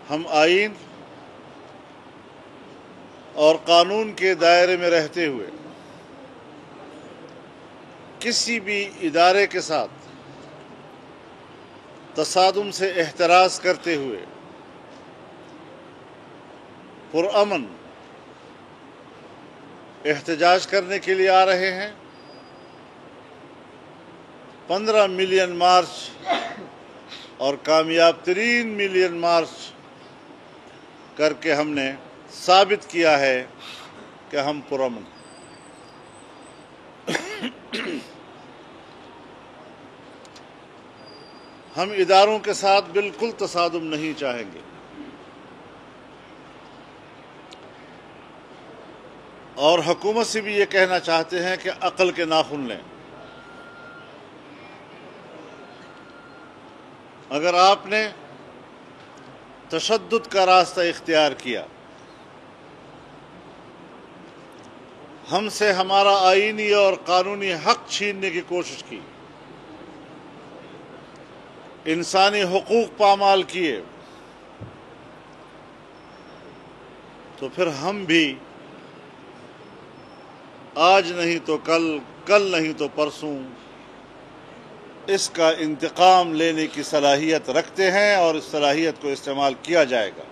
ہم آئین اور قانون کے دائرے میں رہتے ہوئے کسی بھی ادارے کے ساتھ تصادم سے احتراز کرتے ہوئے پرامن احتجاج کرنے کے لیے آ رہے ہیں۔ 15 ملین مارچ اور کامیاب ترین ملین مارچ کر کے ہم نے ثابت کیا ہے کہ ہم پرامن۔ ہم اداروں کے ساتھ بالکل تصادم نہیں چاہیں گے اور حکومت سے بھی یہ کہنا چاہتے ہیں کہ عقل کے ناخن لیں۔ اگر آپ نے تشدد کا راستہ اختیار کیا، ہم سے ہمارا آئینی اور قانونی حق چھیننے کی کوشش کی، انسانی حقوق پامال کیے، تو پھر ہم بھی آج نہیں تو کل، کل نہیں تو پرسوں اس کا انتقام لینے کی صلاحیت رکھتے ہیں اور اس صلاحیت کو استعمال کیا جائے گا۔